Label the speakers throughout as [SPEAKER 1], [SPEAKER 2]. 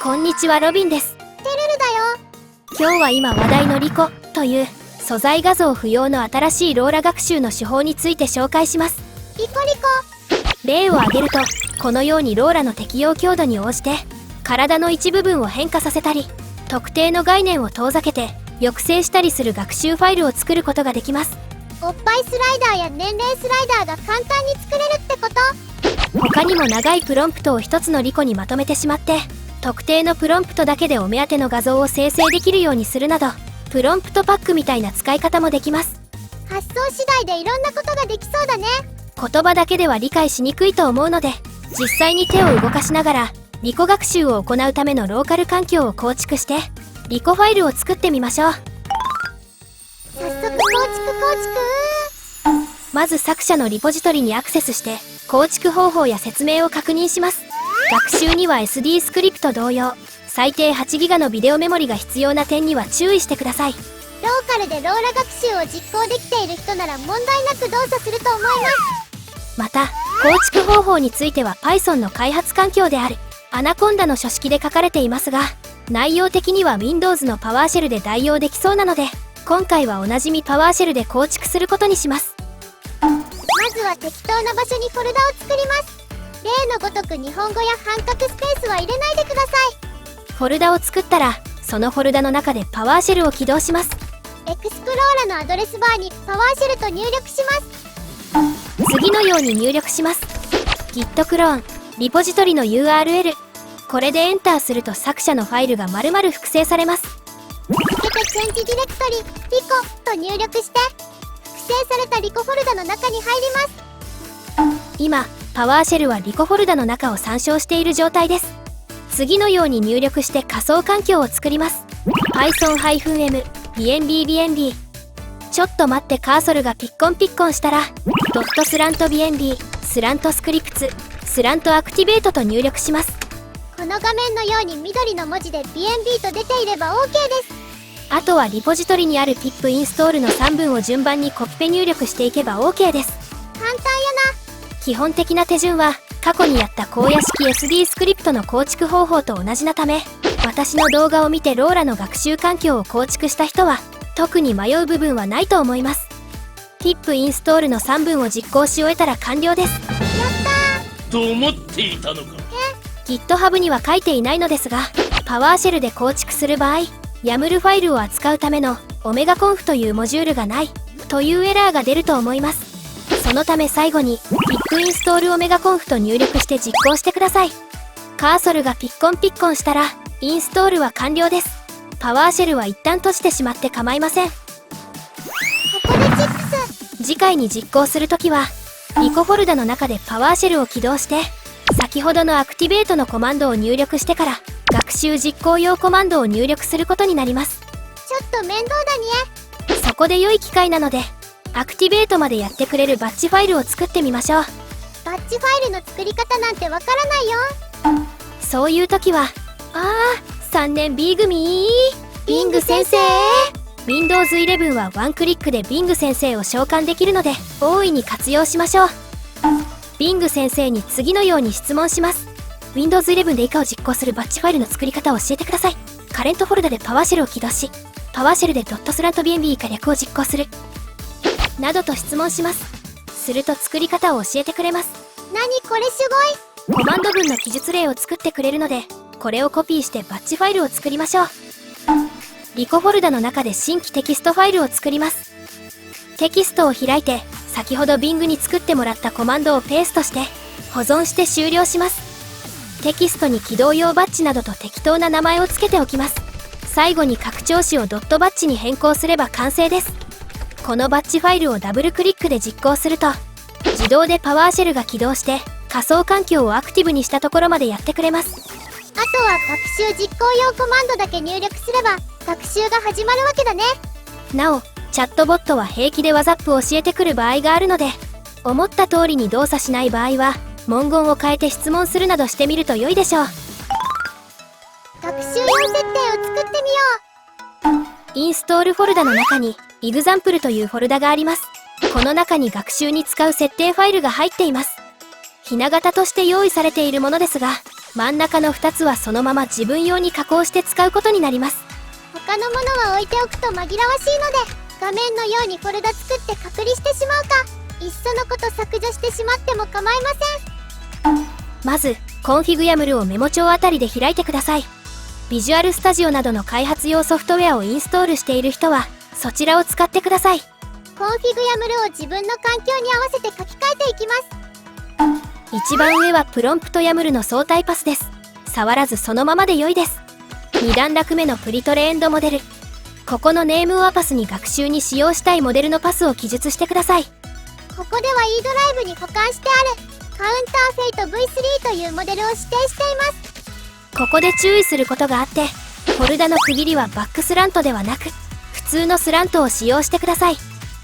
[SPEAKER 1] こんにちは、ロビンです。
[SPEAKER 2] テルルだよ。
[SPEAKER 1] 今日は今話題のリコという素材画像不要の新しいローラ学習の手法について紹介します。
[SPEAKER 2] リコリコ。
[SPEAKER 1] 例を挙げると、このようにローラの適用強度に応じて体の一部分を変化させたり、特定の概念を遠ざけて抑制したりする学習ファイルを作ることができます。
[SPEAKER 2] おっぱいスライダーや年齢スライダーが簡単に作れるってこと？
[SPEAKER 1] 他にも長いプロンプトを一つのリコにまとめてしまって、特定のプロンプトだけでお目当ての画像を生成できるようにするなど、プロンプトパックみたいな使い方もできます。
[SPEAKER 2] 発想次第でいろんなことができそうだね。
[SPEAKER 1] 言葉だけでは理解しにくいと思うので、実際に手を動かしながらリコ学習を行うためのローカル環境を構築してリコファイルを作ってみましょう。
[SPEAKER 2] 早速構築。
[SPEAKER 1] まず作者のリポジトリにアクセスして構築方法や説明を確認します。学習には SD スクリプト同様、最低 8GB のビデオメモリが必要な点には注意してください。
[SPEAKER 2] ローカルでローラ学習を実行できている人なら問題なく動作すると思います。
[SPEAKER 1] また、構築方法については Python の開発環境であるアナコンダの書式で書かれていますが、内容的には Windows のパワーシェルで代用できそうなので、今回はおなじみパワーシェルで構築することにします。
[SPEAKER 2] まずは適当な場所にフォルダを作ります。例のごとく日本語や半角スペースは入れないでください。
[SPEAKER 1] フォルダを作ったら、そのフォルダの中でパワーシェルを起動します。
[SPEAKER 2] エクスプローラのアドレスバーにパワーシェルと入力します。
[SPEAKER 1] 次のように入力します。 Git クローンリポジトリの URL。 これでエンターすると作者のファイルが丸々複製されます。
[SPEAKER 2] つけてチェンジディレクトリリコと入力して複製されたリコフォルダの中に入ります。
[SPEAKER 1] 今パワーシェルはリコフォルダの中を参照している状態です。次のように入力して仮想環境を作ります。 Python-m bnb。 ちょっと待って、カーソルがピッコンピッコンしたらドットスラント bnb スラントスクリプツスラントアクティベートと入力します。
[SPEAKER 2] この画面のように緑の文字で BNB と出ていれば OK です。
[SPEAKER 1] あとはリポジトリにある pip インストールの3文を順番にコピペ入力していけば OK です。
[SPEAKER 2] 簡単やな。
[SPEAKER 1] 基本的な手順は過去にやった荒野式 SD スクリプトの構築方法と同じなため、私の動画を見てローラの学習環境を構築した人は特に迷う部分はないと思います。pip インストールの3文を実行し終えたら完了です。
[SPEAKER 2] やった
[SPEAKER 3] と思っていたのか。
[SPEAKER 1] GitHub には書いていないのですが、パワーシェルで構築する場合、YAML ファイルを扱うための OmegaConf というモジュールがないというエラーが出ると思います。そのため最後に pip インストール OmegaConf と入力して実行してください。カーソルがピッコンピッコンしたらインストールは完了です。パワーシェルは一旦閉じてしまって構いません。
[SPEAKER 2] ここでチックス。
[SPEAKER 1] 次回に実行するときはリコフォルダの中でパワーシェルを起動して、先ほどのアクティベートのコマンドを入力してから学習実行用コマンドを入力することになります。
[SPEAKER 2] ちょっと面倒だに
[SPEAKER 1] そこで良い機会なので、アクティベートまでやってくれるバッチファイルを作ってみましょう。
[SPEAKER 2] バッチファイルの作り方なんてわからないよ。
[SPEAKER 1] そういう時は、3年 B 組ビング先生。 Windows 11はワンクリックでビング先生を召喚できるので大いに活用しましょう。ビング先生に次のように質問します。 Windows 11で以下を実行するバッチファイルの作り方を教えてください。カレントフォルダでパワーシェルを起動し、パワーシェルでドットスラント BNB 以下略を実行するなどと質問します。すると作り方を教えてくれます。
[SPEAKER 2] 何これすごい。
[SPEAKER 1] コマンド文の記述例を作ってくれるので、これをコピーしてバッチファイルを作りましょう。リコフォルダの中で新規テキストファイルを作ります。テキストを開いて、先ほど Bing に作ってもらったコマンドをペーストして保存して終了します。テキストに起動用バッジなどと適当な名前をつけておきます。最後に拡張子をドットバッジに変更すれば完成です。このバッジファイルをダブルクリックで実行すると、自動でパワーシェルが起動して仮想環境をアクティブにしたところまでやってくれます。
[SPEAKER 2] あとは学習実行用コマンドだけ入力すれば学習が始まるわけだね。
[SPEAKER 1] なお、チャットボットは平気でワザップを教えてくる場合があるので、思った通りに動作しない場合は文言を変えて質問するなどしてみると良いでしょう。
[SPEAKER 2] 学習用設定を作ってみよう。
[SPEAKER 1] インストールフォルダの中に Example というフォルダがあります。この中に学習に使う設定ファイルが入っています。ひな形として用意されているものですが、真ん中の2つはそのまま自分用に加工して使うことになります。
[SPEAKER 2] 他のものは置いておくと紛らわしいので、画面のようにフォルダ作って隔離してしまうか、いっそのこと削除してしまっても構いません。
[SPEAKER 1] まずコンフィグYAMLをメモ帳あたりで開いてください。ビジュアルスタジオなどの開発用ソフトウェアをインストールしている人はそちらを使ってください。
[SPEAKER 2] コンフィグYAMLを自分の環境に合わせて書き換えていきます。
[SPEAKER 1] 一番上はプロンプトYAMLの相対パスです。触らずそのままで良いです。2段落目のプリトレエンドモデル。ここのネームオアパスに学習に使用したいモデルのパスを記述してください。
[SPEAKER 2] ここでは E ドライブに保管してあるカウンターフェイト V3 というモデルを指定しています。
[SPEAKER 1] ここで注意することがあって、フォルダの区切りはバックスラントではなく普通のスラントを使用してください。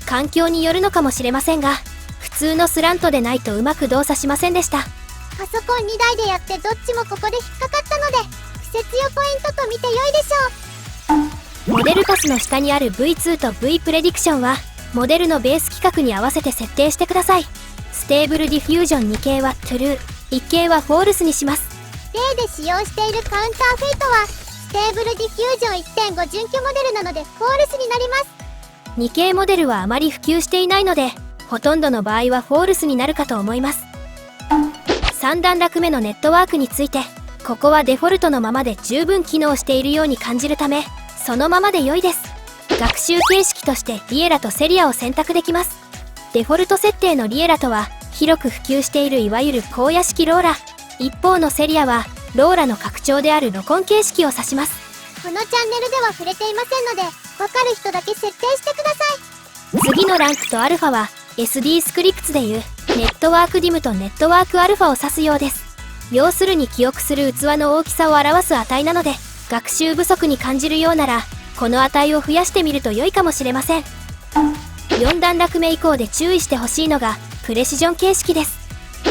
[SPEAKER 1] 環境によるのかもしれませんが、普通のスラントでないとうまく動作しませんでした。
[SPEAKER 2] パソコン2台でやってどっちもここで引っかかったので、不設用ポイントと見て良いでしょう。
[SPEAKER 1] モデルパスの下にある V2 と V プレディクションはモデルのベース規格に合わせて設定してください。ステーブルディフュージョン2系は True、1系は False にします。
[SPEAKER 2] 例で使用しているカウンターフェイトはステーブルディフュージョン 1.5 準拠モデルなので False になります。
[SPEAKER 1] 2系モデルはあまり普及していないのでほとんどの場合は False になるかと思います。3段落目のネットワークについて、ここはデフォルトのままで十分機能しているように感じるためそのままで良いです。学習形式としてリエラとセリアを選択できます。デフォルト設定のリエラとは広く普及しているいわゆる荒野式ローラ、一方のセリアはローラの拡張であるロコン形式を指します。
[SPEAKER 2] このチャンネルでは触れていませんので、わかる人だけ設定してください。
[SPEAKER 1] 次のランクとアルファは SD スクリプツでいうネットワークディムとネットワークアルファを指すようです。要するに記憶する器の大きさを表す値なので、学習不足に感じるようならこの値を増やしてみると良いかもしれません。4段落目以降で注意してほしいのがプレシジョン形式です。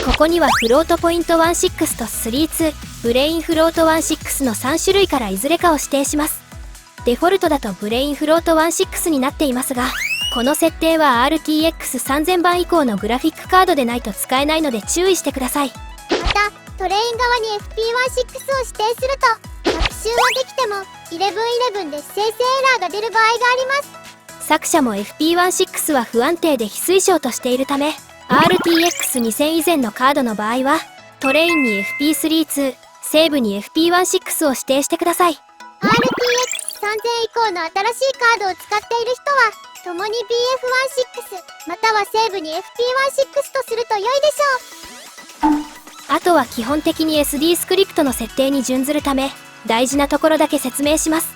[SPEAKER 1] ここにはフロートポイント16と32、ブレインフロート16の3種類からいずれかを指定します。デフォルトだとブレインフロート16になっていますが、この設定は RTX3000 番以降のグラフィックカードでないと使えないので注意してください。
[SPEAKER 2] またトレイン側に FP16 を指定すると学習はできても1111で生成エラーが出る場合があります。
[SPEAKER 1] 作者も FP16 は不安定で非推奨としているため、 RTX2000 以前のカードの場合はトレインに FP32、セーブに FP16 を指定してください。
[SPEAKER 2] RTX3000 以降の新しいカードを使っている人は共に BF16 またはセーブに FP16 とすると良いでしょう。
[SPEAKER 1] あとは基本的に SD スクリプトの設定に準ずるため大事なところだけ説明します。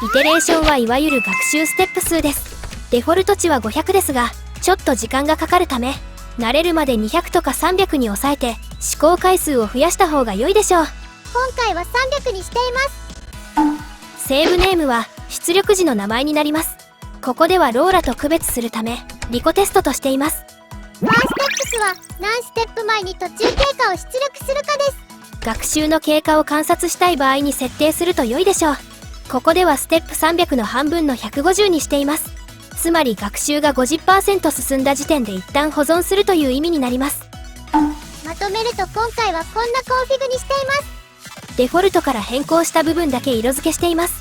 [SPEAKER 1] イテレーションはいわゆる学習ステップ数です。デフォルト値は500ですが、ちょっと時間がかかるため慣れるまで200とか300に抑えて試行回数を増やした方が良いでしょう。
[SPEAKER 2] 今回は300にしています。
[SPEAKER 1] セーブネームは出力時の名前になります。ここではローラと区別するためリコテストとしています。
[SPEAKER 2] ファーステップスは何ステップ前に途中経過を出力するかです。
[SPEAKER 1] 学習の経過を観察したい場合に設定すると良いでしょう。ここではステップ300の半分の150にしています。つまり学習が 50% 進んだ時点で一旦保存するという意味になります。
[SPEAKER 2] まとめると今回はこんなコンフィグにしています。
[SPEAKER 1] デフォルトから変更した部分だけ色付けしています。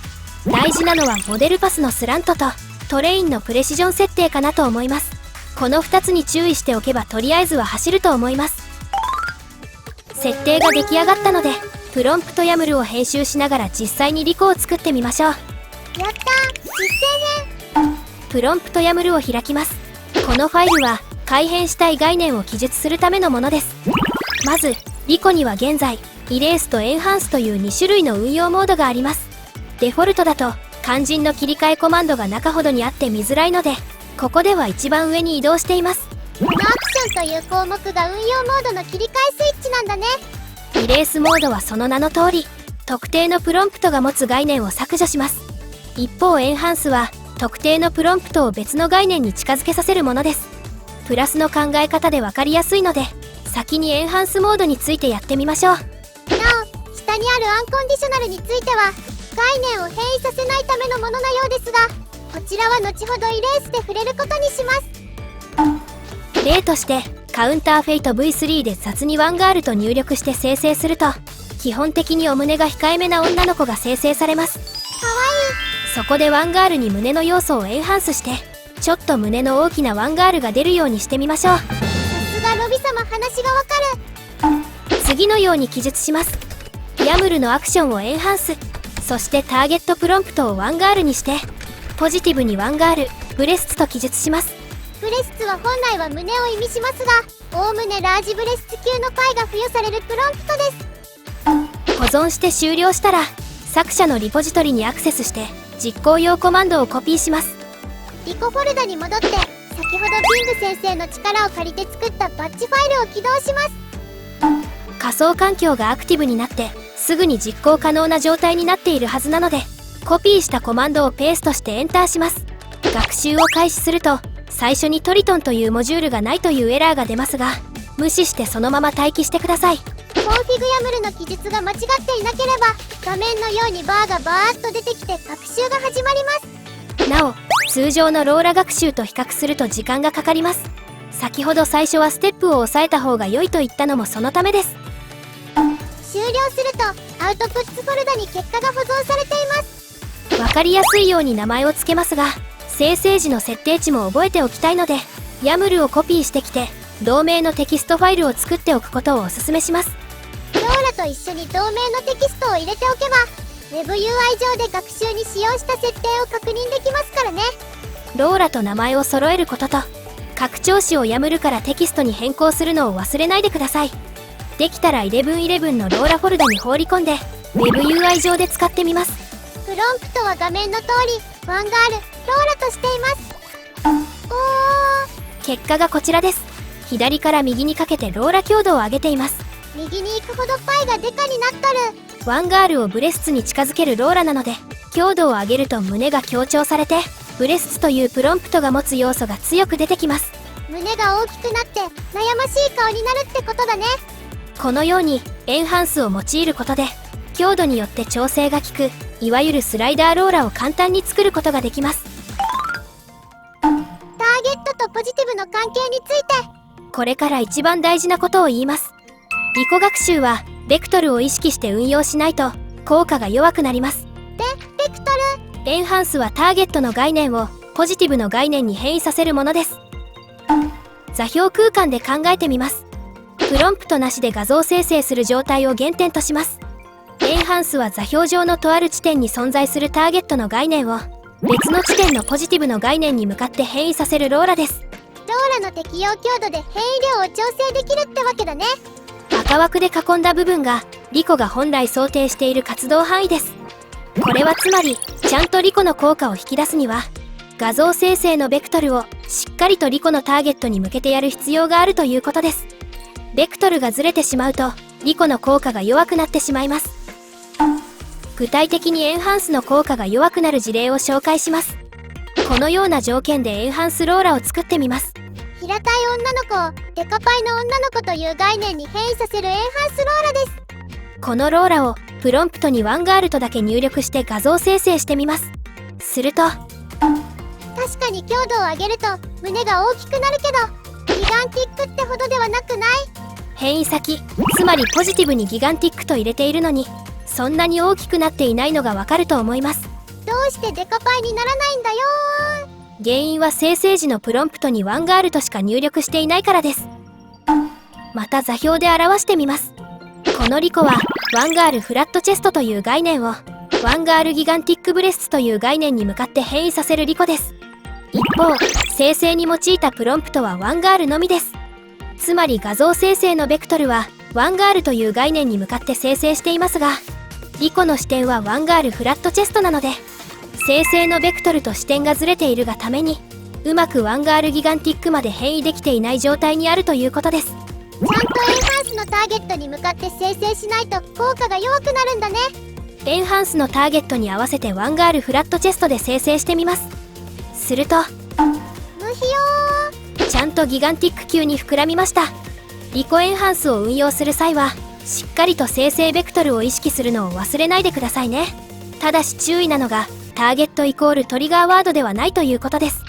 [SPEAKER 1] 大事なのはモデルパスのスラントとトレインのプレシジョン設定かなと思います。この2つに注意しておけばとりあえずは走ると思います。設定が出来上がったのでプロンプトYAMLを編集しながら実際にリコを作ってみましょう。
[SPEAKER 2] やったー、実践編。
[SPEAKER 1] プロンプトYAMLを開きます。このファイルは改変したい概念を記述するためのものです。まずリコには現在イレースとエンハンスという2種類の運用モードがあります。デフォルトだと肝心の切り替えコマンドが中ほどにあって見づらいので、ここでは一番上に移動しています。
[SPEAKER 2] このアクションという項目が運用モードの切り替えスイッチなんだね。
[SPEAKER 1] イレースモードはその名の通り特定のプロンプトが持つ概念を削除します。一方エンハンスは特定のプロンプトを別の概念に近づけさせるものです。プラスの考え方で分かりやすいので先にエンハンスモードについてやってみましょう。
[SPEAKER 2] なお下にあるアンコンディショナルについては概念を変異させないためのもののようですが、こちらは後ほどイレースで触れることにします。
[SPEAKER 1] 例としてカウンターフェイト V3 で雑にワンガールと入力して生成すると基本的にお胸が控えめな女の子が生成されます。
[SPEAKER 2] かわ
[SPEAKER 1] そこでワンガールに胸の要素をエンハンスして、ちょっと胸の大きなワンガールが出るようにしてみましょう。
[SPEAKER 2] いい。さすがロビ様、話がわかる。
[SPEAKER 1] 次のように記述します。ヤムルのアクションをエンハンス、そしてターゲットプロンプトをワンガールにして、ポジティブにワンガール、ブレスツと記述します。
[SPEAKER 2] ブレスツは本来は胸を意味しますが、おおむねラージブレスツ級のパイが付与されるプロンプトです。
[SPEAKER 1] 保存して終了したら、作者のリポジトリにアクセスして、実行用コマンドをコピーします。
[SPEAKER 2] リコフォルダに戻って、先ほどビング先生の力を借りて作ったバッジファイルを起動します。
[SPEAKER 1] 仮想環境がアクティブになって、すぐに実行可能な状態になっているはずなので、コピーしたコマンドをペーストしてエンターします。学習を開始すると、最初にトリトンというモジュールがないというエラーが出ますが、無視してそのまま待機してください。
[SPEAKER 2] コンフィグヤムルの記述が間違っていなければ、画面のようにバーがバーッと出てきて学習が始まります。
[SPEAKER 1] なお、通常のローラ学習と比較すると時間がかかります。先ほど最初はステップを押さえた方が良いと言ったのもそのためです。
[SPEAKER 2] 終了すると、アウトプッツフォルダに結果が保存されています。
[SPEAKER 1] わかりやすいように名前を付けますが、生成時の設定値も覚えておきたいので、ヤムルをコピーしてきて、同名のテキストファイルを作っておくことをお勧めします。
[SPEAKER 2] ローラと一緒に同名のテキストを入れておけば、WebUI 上で学習に使用した設定を確認できますからね。
[SPEAKER 1] ローラと名前を揃えることと、拡張子をヤムルからテキストに変更するのを忘れないでください。できたら11のローラフォルダに放り込んで、WebUI 上で使ってみます。
[SPEAKER 2] プロンプトは画面の通り、ワンガール、ローラとしています。
[SPEAKER 1] 結果がこちらです。左から右にかけてローラ強度を上げています。
[SPEAKER 2] 右に行くほどパイがデカになっとる。
[SPEAKER 1] ワンガールをブレスツに近づけるローラなので、強度を上げると胸が強調されて、ブレスツというプロンプトが持つ要素が強く出てきます。
[SPEAKER 2] 胸が大きくなって悩ましい顔になるってことだね。
[SPEAKER 1] このようにエンハンスを用いることで、強度によって調整が効く、いわゆるスライダーローラを簡単に作ることができます。
[SPEAKER 2] ターゲットとポジティブの関係について、
[SPEAKER 1] これから一番大事なことを言います。リコ学習はベクトルを意識して運用しないと効果が弱くなります。
[SPEAKER 2] ベクトル。
[SPEAKER 1] エンハンスはターゲットの概念をポジティブの概念に変異させるものです。座標空間で考えてみます。プロンプトなしで画像生成する状態を原点とします。エンハンスは座標上のとある地点に存在するターゲットの概念を別の地点のポジティブの概念に向かって変異させるローラです。
[SPEAKER 2] ローラの適用強度で変異量を調整できるってわけだね。
[SPEAKER 1] 赤枠で囲んだ部分がリコが本来想定している活動範囲です。これはつまりちゃんとリコの効果を引き出すには画像生成のベクトルをしっかりとリコのターゲットに向けてやる必要があるということです。ベクトルがずれてしまうとリコの効果が弱くなってしまいます。具体的にエンハンスの効果が弱くなる事例を紹介します。このような条件でエンハンスローラを作ってみます。
[SPEAKER 2] 平たい女の子をデカパイの女の子という概念に変異させるエンハンスローラです。
[SPEAKER 1] このローラをプロンプトにワンガールとだけ入力して画像生成してみます。すると
[SPEAKER 2] 確かに強度を上げると胸が大きくなるけど、ギガンティックってほどではなくない？
[SPEAKER 1] 変異先、つまりポジティブにギガンティックと入れているのにそんなに大きくなっていないのがわかると思います。
[SPEAKER 2] どうしてデカパイにならないんだよー。
[SPEAKER 1] 原因は生成時のプロンプトにワンガールとしか入力していないからです。また座標で表してみます。このリコはワンガールフラットチェストという概念をワンガールギガンティックブレスツという概念に向かって変異させるリコです。一方、生成に用いたプロンプトはワンガールのみです。つまり画像生成のベクトルはワンガールという概念に向かって生成していますが、リコの視点はワンガールフラットチェストなので、生成のベクトルと視点がずれているがためにうまくワンガールギガンティックまで変異できていない状態にあるということです。
[SPEAKER 2] ちゃんとエンハンスのターゲットに向かって生成しないと効果が弱くなるんだね。
[SPEAKER 1] エンハンスのターゲットに合わせてワンガールフラットチェストで生成してみます。すると
[SPEAKER 2] 無費用。
[SPEAKER 1] ちゃんとギガンティック級に膨らみました。リコエンハンスを運用する際はしっかりと生成ベクトルを意識するのを忘れないでくださいね。ただし注意なのがターゲットイコールトリガーワードではないということです。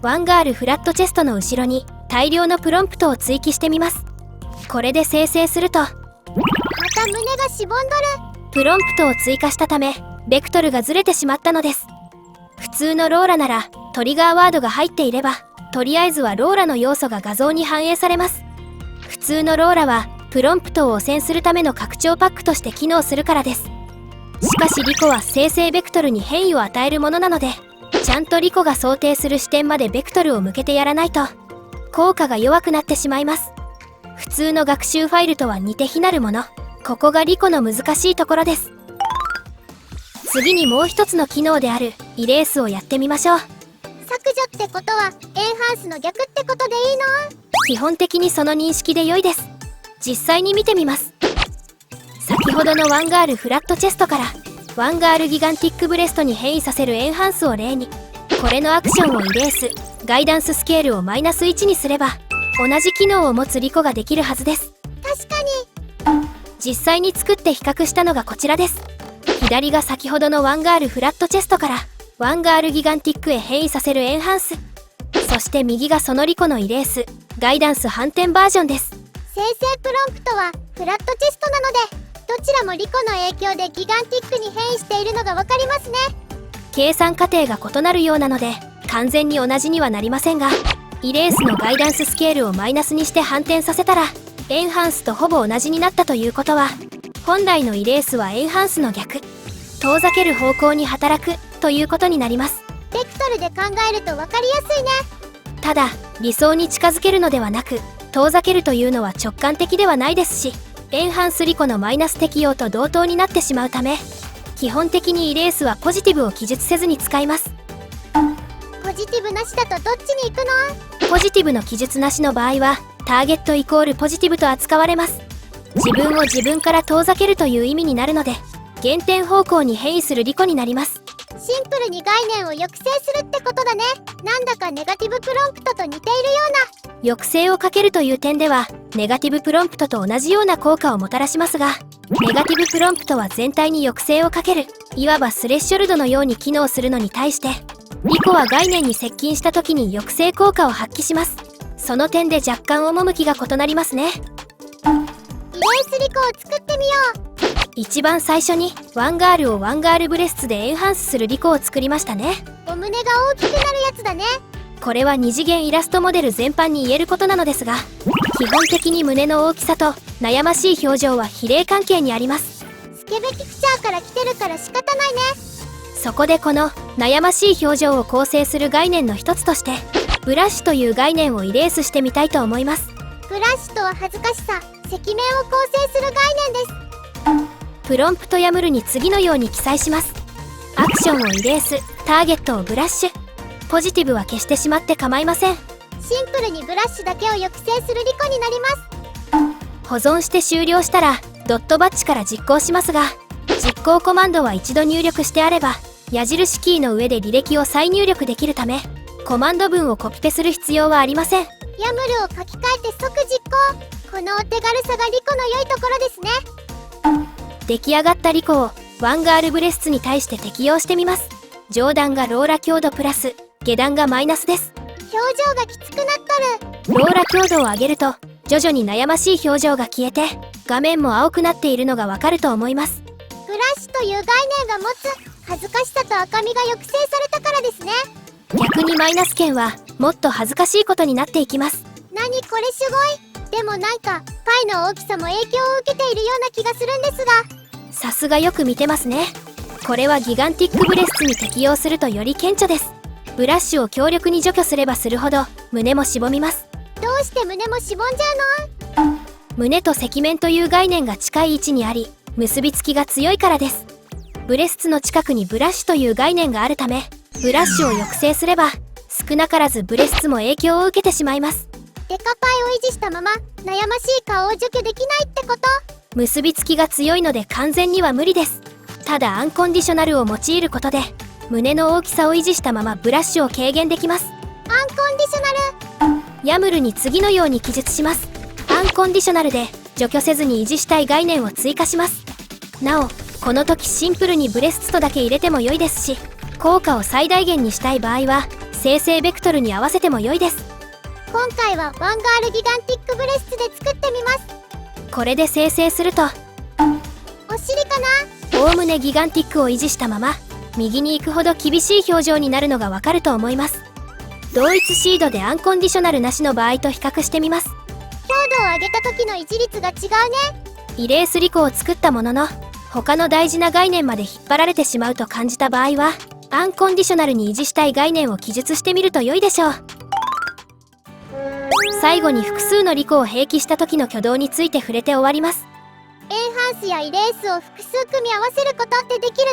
[SPEAKER 1] ワンガールフラットチェストの後ろに大量のプロンプトを追記してみます。これで生成すると
[SPEAKER 2] またた胸がしぼんどる。
[SPEAKER 1] プロンプトを追加したためベクトルがずれてしまったのです。普通のローラならトリガーワードが入っていればとりあえずはローラの要素が画像に反映されます。普通のローラはプロンプトを汚染するための拡張パックとして機能するからです。しかしリコは生成ベクトルに変異を与えるものなので、ちゃんとリコが想定する視点までベクトルを向けてやらないと効果が弱くなってしまいます。普通の学習ファイルとは似て非なるもの。ここがリコの難しいところです。次にもう一つの機能であるイレースをやってみましょう。
[SPEAKER 2] 削除ってことはエンハンスの逆ってことでいいの？
[SPEAKER 1] 基本的にその認識で良いです。実際に見てみます。先ほどのワンガールフラットチェストからワンガールギガンティックブレストに変異させるエンハンスを例に、これのアクションをイレース、ガイダンススケールを-1にすれば同じ機能を持つリコができるはずです。
[SPEAKER 2] 確かに。
[SPEAKER 1] 実際に作って比較したのがこちらです。左が先ほどのワンガールフラットチェストからワンガールギガンティックへ変異させるエンハンス、そして右がそのリコのイレース、ガイダンス反転バージョンです。
[SPEAKER 2] 生成プロンプトはフラットチェストなので、どちらもリコの影響でギガンティックに変異しているのがわかりますね。
[SPEAKER 1] 計算過程が異なるようなので完全に同じにはなりませんが、イレースのガイダンススケールを−にして反転させたらエンハンスとほぼ同じになったということは、本来のイレースはエンハンスの逆、遠ざける方向に働くということになります。
[SPEAKER 2] ベクトルで考えるとわかりやすいね。
[SPEAKER 1] ただ理想に近づけるのではなく遠ざけるというのは直感的ではないですし、エンハンスリコのマイナス適用と同等になってしまうため、基本的にイレースはポジティブを記述せずに使います。
[SPEAKER 2] ポジティブなしだとどっちに行くの？
[SPEAKER 1] ポジティブの記述なしの場合はターゲットイコールポジティブと扱われます。自分を自分から遠ざけるという意味になるので、減点方向に変異するリコになります。
[SPEAKER 2] シンプルに概念を抑制するってことだね。なんだかネガティブプロンプトと似ているような。
[SPEAKER 1] 抑制をかけるという点ではネガティブプロンプトと同じような効果をもたらしますが、ネガティブプロンプトは全体に抑制をかける、いわばスレッショルドのように機能するのに対して、リコは概念に接近した時に抑制効果を発揮します。その点で若干趣が異なりますね。
[SPEAKER 2] イレースリコを作ってみよう。
[SPEAKER 1] 一番最初にワンガールをワンガールブレスツでエンハンスするリコを作りましたね。
[SPEAKER 2] お胸が大きくなるやつだね。
[SPEAKER 1] これは2次元イラストモデル全般に言えることなのですが、基本的に胸の大きさと悩ましい表情は比例関係にあります。
[SPEAKER 2] スケベピクチャーから来てるから仕方ないね。
[SPEAKER 1] そこでこの悩ましい表情を構成する概念の一つとしてブラッシュという概念をイレースしてみたいと思います。
[SPEAKER 2] ブラッシュとは恥ずかしさ、赤面を構成する概念です。
[SPEAKER 1] プロンプトやムルに次のように記載します。アクションをイレース、ターゲットをブラッシュ。ポジティブは消してしまって構いません。
[SPEAKER 2] シンプルにブラッシュだけを抑制するリコになります。
[SPEAKER 1] 保存して終了したらドットバッチから実行しますが、実行コマンドは一度入力してあれば矢印キーの上で履歴を再入力できるため、コマンド文をコピペする必要はありません。
[SPEAKER 2] ヤムルを書き換えて即実行。このお手軽さがリコの良いところですね。
[SPEAKER 1] 出来上がったリコをワンガールブレスツに対して適用してみます。上段がローラ強度プラス、下段がマイナスです。
[SPEAKER 2] 表情がきつくなっとる。
[SPEAKER 1] ローラ強度を上げると徐々に悩ましい表情が消えて画面も青くなっているのがわかると思います。
[SPEAKER 2] ブラッシュという概念が持つ恥ずかしさと赤みが抑制されたからですね。
[SPEAKER 1] 逆にマイナス圏はもっと恥ずかしいことになっていきます。
[SPEAKER 2] 何これすごい。でもなんかパイの大きさも影響を受けているような気がするんですが。
[SPEAKER 1] さすがよく見てますね。これはギガンティックブレスツに適用するとより顕著です。ブラッシュを強力に除去すればするほど胸もしぼみます。
[SPEAKER 2] どうして胸もしぼんじゃうの？
[SPEAKER 1] 胸と赤面という概念が近い位置にあり結びつきが強いからです。ブレスツの近くにブラッシュという概念があるため、ブラッシュを抑制すれば少なからずブレスツも影響を受けてしまいます。
[SPEAKER 2] デカパイを維持したまま悩ましい顔を除去できないってこと？
[SPEAKER 1] 結びつきが強いので完全には無理です。ただアンコンディショナルを用いることで胸の大きさを維持したままブラッシュを軽減できます。
[SPEAKER 2] アンコンディショナル。
[SPEAKER 1] ヤムルに次のように記述します。アンコンディショナルで除去せずに維持したい概念を追加します。なおこの時シンプルにブレスツとだけ入れても良いですし、効果を最大限にしたい場合は生成ベクトルに合わせても良いです。
[SPEAKER 2] 今回はワンガールギガンティックブレスツで作ってみます。
[SPEAKER 1] これで生成すると
[SPEAKER 2] しりかな。
[SPEAKER 1] おおむねギガンティックを維持したまま右に行くほど厳しい表情になるのがわかると思います。同一シードでアンコンディショナルなしの場合と比較してみます。
[SPEAKER 2] 強度を上げた時の維持率が違うね。
[SPEAKER 1] イレースリコを作ったものの他の大事な概念まで引っ張られてしまうと感じた場合はアンコンディショナルに維持したい概念を記述してみると良いでしょう。最後に複数のリコを併記した時の挙動について触れて終わります。
[SPEAKER 2] エンハンスやイレースを複数組み合わせることってできる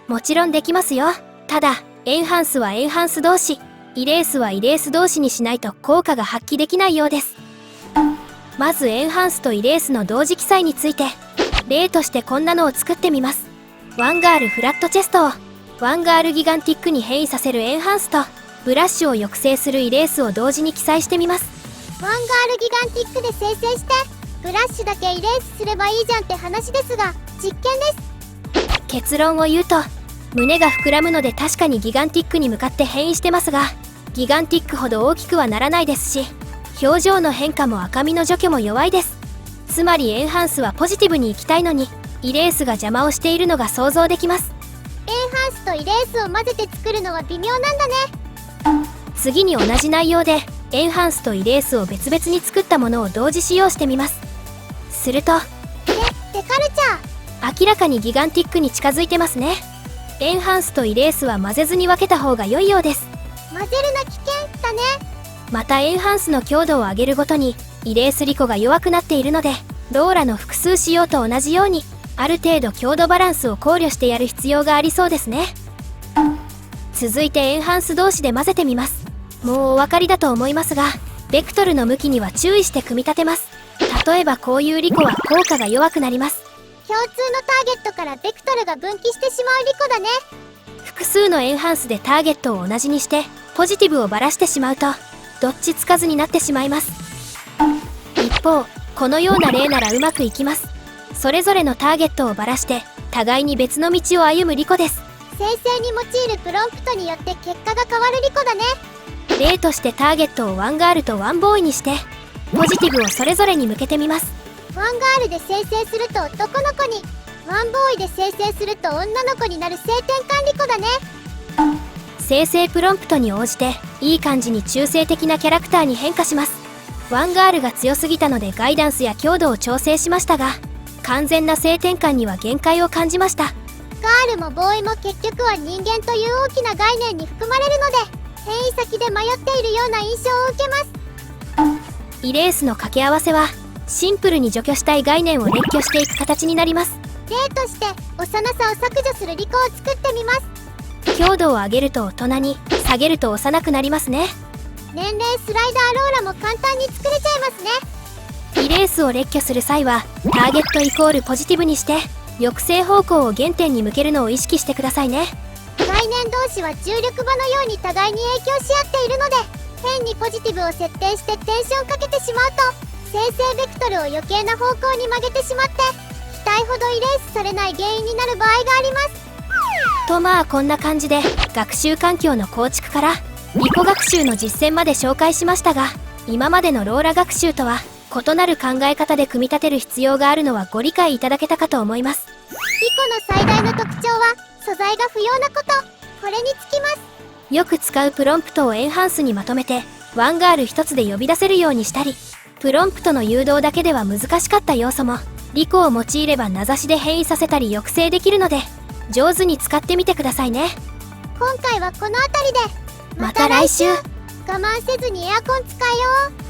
[SPEAKER 2] の？
[SPEAKER 1] もちろんできますよ。ただエンハンスはエンハンス同士、イレースはイレース同士にしないと効果が発揮できないようです。まずエンハンスとイレースの同時記載について例としてこんなのを作ってみます。ワンガールフラットチェストをワンガールギガンティックに変異させるエンハンスとブラッシュを抑制するイレースを同時に記載してみます。
[SPEAKER 2] ワンガールギガンティックで生成してブラッシュだけイレースすればいいじゃんって話ですが実験です。
[SPEAKER 1] 結論を言うと胸が膨らむので確かにギガンティックに向かって変異してますがギガンティックほど大きくはならないですし表情の変化も赤みの除去も弱いです。つまりエンハンスはポジティブに行きたいのにイレースが邪魔をしているのが想像できます。
[SPEAKER 2] エンハンスとイレースを混ぜて作るのは微妙なんだね。
[SPEAKER 1] 次に同じ内容でエンハンスとイレースを別々に作ったものを同時使用してみます。すると
[SPEAKER 2] デカルチャー
[SPEAKER 1] 明らかにギガンティックに近づいてますね。エンハンスとイレースは混ぜずに分けた方が良いようです。
[SPEAKER 2] 混ぜるな危険だね。
[SPEAKER 1] またエンハンスの強度を上げるごとにイレースリコが弱くなっているのでローラの複数使用と同じようにある程度強度バランスを考慮してやる必要がありそうですね。続いてエンハンス同士で混ぜてみます。もうお分かりだと思いますがベクトルの向きには注意して組み立てます。例えばこういうリコは効果が弱くなります。
[SPEAKER 2] 共通のターゲットからベクトルが分岐してしまうリコだね。
[SPEAKER 1] 複数のエンハンスでターゲットを同じにしてポジティブをばらしてしまうとどっちつかずになってしまいます。一方このような例ならうまくいきます。それぞれのターゲットをばらして互いに別の道を歩むリコです。
[SPEAKER 2] 生成に用いるプロンプトによって結果が変わるリコだね。
[SPEAKER 1] 例としてターゲットをワンガールとワンボーイにしてポジティブをそれぞれに向けてみます。
[SPEAKER 2] ワンガールで生成すると男の子に、ワンボーイで生成すると女の子になる性転換リコだね。
[SPEAKER 1] 生成プロンプトに応じていい感じに中性的なキャラクターに変化します。ワンガールが強すぎたのでガイダンスや強度を調整しましたが完全な性転換には限界を感じました。
[SPEAKER 2] ガールもボーイも結局は人間という大きな概念に含まれるので変異先で迷っているような印象を受けます。
[SPEAKER 1] イレースの掛け合わせはシンプルに除去したい概念を列挙していく形になります。
[SPEAKER 2] 例として幼さを削除するリコを作ってみます。
[SPEAKER 1] 強度を上げると大人に下げると幼くなりますね。
[SPEAKER 2] 年齢スライダーローラも簡単に作れちゃいますね。
[SPEAKER 1] イレースを列挙する際はターゲットイコールポジティブにして抑制方向を原点に向けるのを意識してくださいね。
[SPEAKER 2] 概念同士は重力場のように互いに影響し合っているので変にポジティブを設定してテンションかけてしまうと生成ベクトルを余計な方向に曲げてしまって期待ほどイレースされない原因になる場合があります。
[SPEAKER 1] とまあこんな感じで学習環境の構築からリコ学習の実践まで紹介しましたが今までのローラ学習とは異なる考え方で組み立てる必要があるのはご理解いただけたかと思います。
[SPEAKER 2] リコの最大の特徴は素材が不要なこと。これにつきます。
[SPEAKER 1] よく使うプロンプトをエンハンスにまとめてワンガール一つで呼び出せるようにしたりプロンプトの誘導だけでは難しかった要素もリコを用いれば名指しで変異させたり抑制できるので上手に使ってみてくださいね。
[SPEAKER 2] 今回はこの辺りで
[SPEAKER 1] また来週。
[SPEAKER 2] 我慢せずにエアコン使えよう。